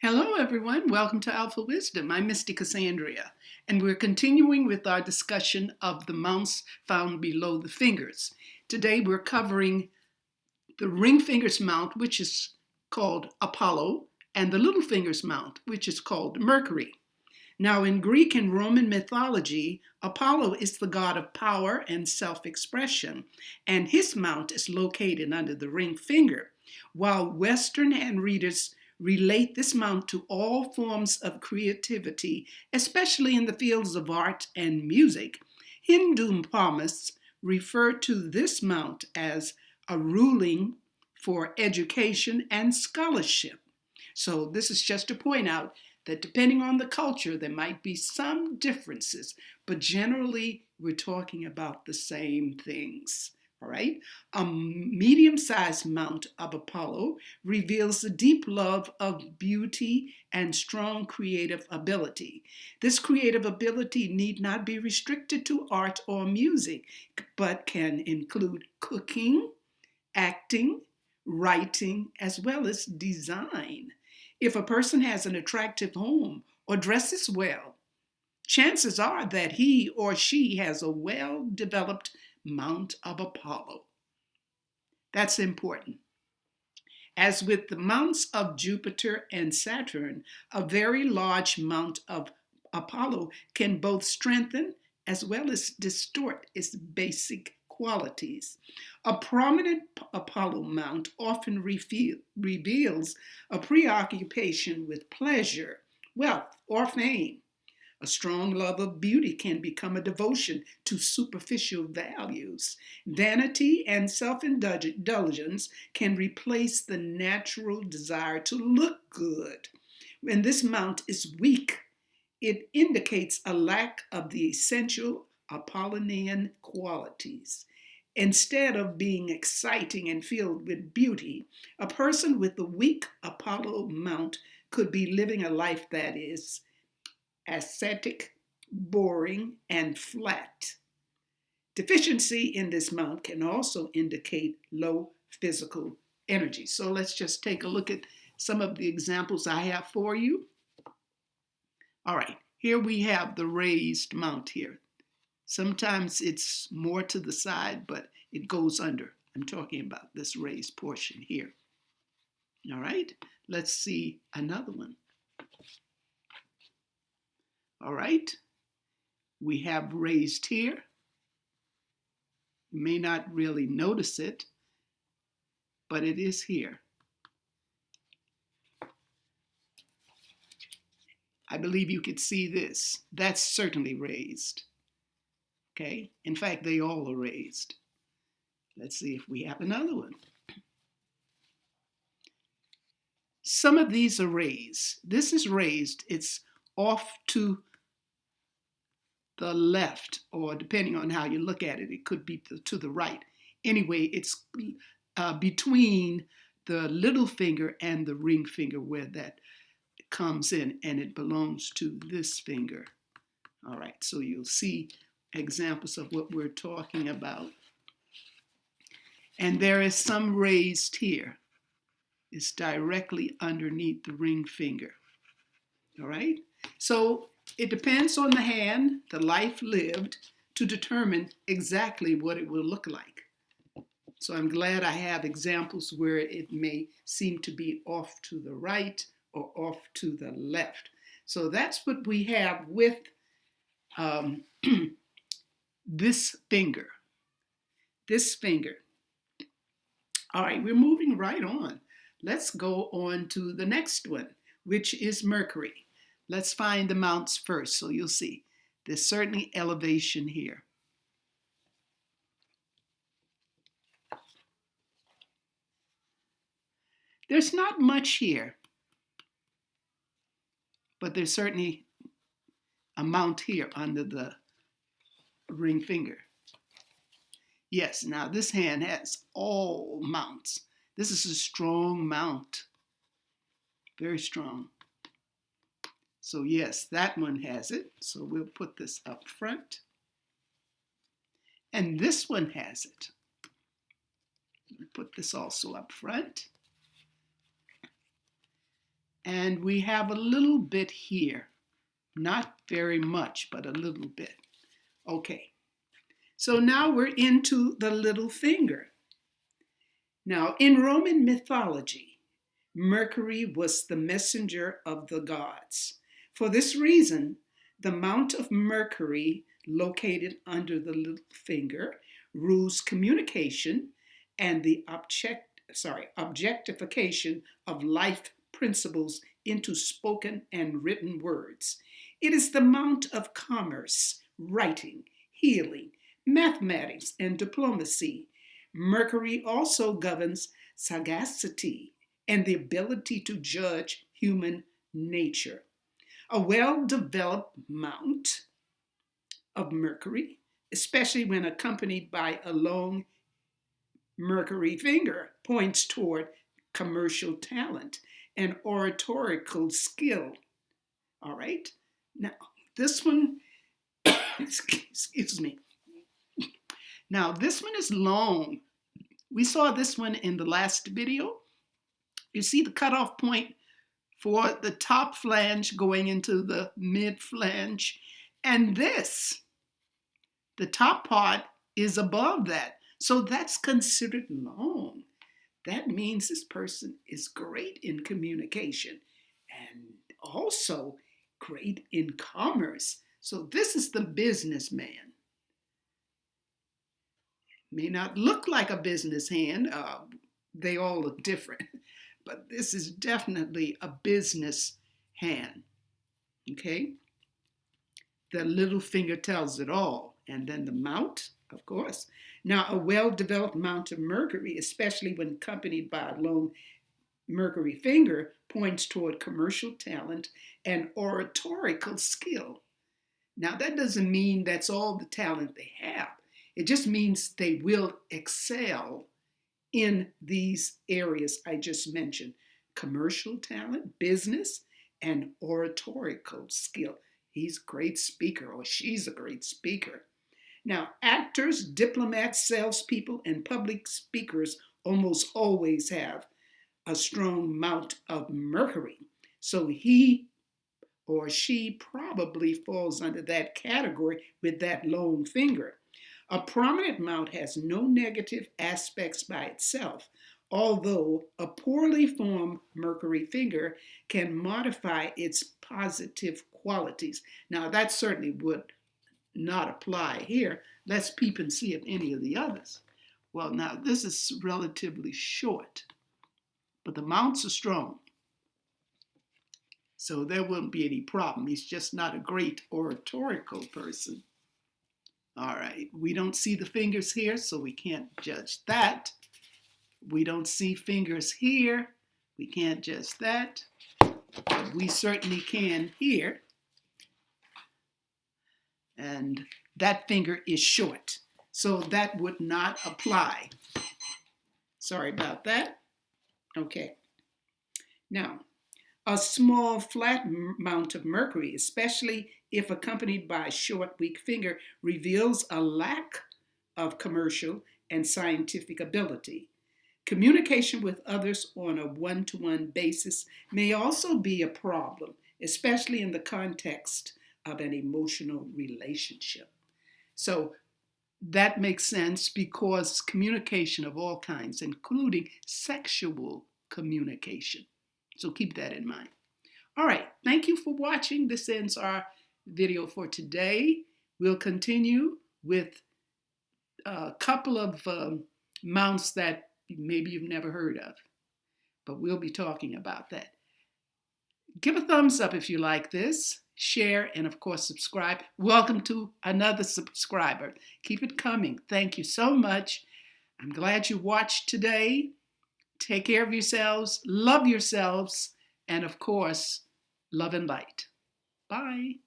Hello, everyone. Welcome to Alphawisdom. I'm Mystic Cassandria, and we're continuing with our discussion of the mounts found below the fingers. Today, we're covering the ring fingers mount, which is called Apollo, and the little fingers mount, which is called Mercury. Now, in Greek and Roman mythology, Apollo is the god of power and self-expression, and his mount is located under the ring finger, while Western hand readers relate this mount to all forms of creativity, especially in the fields of art and music. Hindu palmists refer to this mount as a ruling for education and scholarship. So this is just to point out that depending on the culture, there might be some differences, but generally we're talking about the same things. All right. A medium-sized mount of Apollo reveals a deep love of beauty and strong creative ability. This creative ability need not be restricted to art or music, but can include cooking, acting, writing, as well as design. If a person has an attractive home or dresses well, chances are that he or she has a well-developed Mount of Apollo. That's important. As with the mounts of Jupiter and Saturn, a very large Mount of Apollo can both strengthen as well as distort its basic qualities. A prominent Apollo mount often reveals a preoccupation with pleasure, wealth, or fame. A strong love of beauty can become a devotion to superficial values. Vanity and self-indulgence can replace the natural desire to look good. When this mount is weak, it indicates a lack of the essential Apollonian qualities. Instead of being exciting and filled with beauty, a person with the weak Apollo mount could be living a life that is ascetic, boring, and flat. Deficiency in this mount can also indicate low physical energy. So let's just take a look at some of the examples I have for you. All right, here we have the raised mount here. Sometimes it's more to the side, but it goes under. I'm talking about this raised portion here. All right, let's see another one. All right, we have raised here. You may not really notice it, but it is here. I believe you could see this. That's certainly raised. Okay, in fact, they all are raised. Let's see if we have another one. Some of these are raised. This is raised. It's off to the left, or depending on how you look at it, it could be to the right. Anyway, it's between the little finger and the ring finger where that comes in, and it belongs to this finger. All right, so you'll see examples of what we're talking about. And there is some raised here. It's directly underneath the ring finger. All right, so it depends on the hand, the life lived, to determine exactly what it will look like. So I'm glad I have examples where it may seem to be off to the right or off to the left. So that's what we have with this finger. This finger. All right, we're moving right on. Let's go on to the next one, which is Mercury. Let's find the mounts first, so you'll see. There's certainly elevation here. There's not much here, but there's certainly a mount here under the ring finger. Yes, now this hand has all mounts. This is a strong mount, very strong. So yes, that one has it. So we'll put this up front. And this one has it. We'll put this also up front. And we have a little bit here. Not very much, but a little bit. Okay. So now we're into the little finger. Now, in Roman mythology, Mercury was the messenger of the gods. For this reason, the Mount of Mercury, located under the little finger, rules communication and the objectification of life principles into spoken and written words. It is the Mount of commerce, writing, healing, mathematics, and diplomacy. Mercury also governs sagacity and the ability to judge human nature. A well-developed Mount of Mercury, especially when accompanied by a long Mercury finger, points toward commercial talent and oratorical skill. All right? Now, this one, excuse me. Now, this one is long. We saw this one in the last video. You see the cutoff point for the top flange going into the mid flange. And this, the top part, is above that. So that's considered long. That means this person is great in communication and also great in commerce. So this is the businessman. May not look like a business hand. They all look different. But this is definitely a business hand. Okay? The little finger tells it all. And then the mount, of course. Now, a well-developed Mount of Mercury, especially when accompanied by a long Mercury finger, points toward commercial talent and oratorical skill. Now, that doesn't mean that's all the talent they have. It just means they will excel in these areas I just mentioned: commercial talent, business, and oratorical skill. He's a great speaker, or she's a great speaker. Now, actors, diplomats, salespeople, and public speakers almost always have a strong Mount of Mercury. So he or she probably falls under that category with that long finger. A prominent mount has no negative aspects by itself, although a poorly formed Mercury finger can modify its positive qualities. Now, that certainly would not apply here. Let's peep and see if any of the others. Well, now, this is relatively short, but the mounts are strong. So there wouldn't be any problem. He's just not a great oratorical person. All right, we don't see the fingers here, so we can't judge that. We don't see fingers here. We can't judge that. But we certainly can here. And that finger is short, so that would not apply. Sorry about that. Okay. Now, a small flat Mount of Mercury, especially if accompanied by a short, weak finger, reveals a lack of commercial and scientific ability. Communication with others on a one-to-one basis may also be a problem, especially in the context of an emotional relationship. So that makes sense because communication of all kinds, including sexual communication. So keep that in mind. All right, thank you for watching. This ends our video for today. We'll continue with a couple of mounts that maybe you've never heard of, but we'll be talking about that. Give a thumbs up if you like this, share, and of course subscribe. Welcome to another subscriber. Keep it coming. Thank you so much. I'm glad you watched today. Take care of yourselves, love yourselves, and of course, love and light. Bye.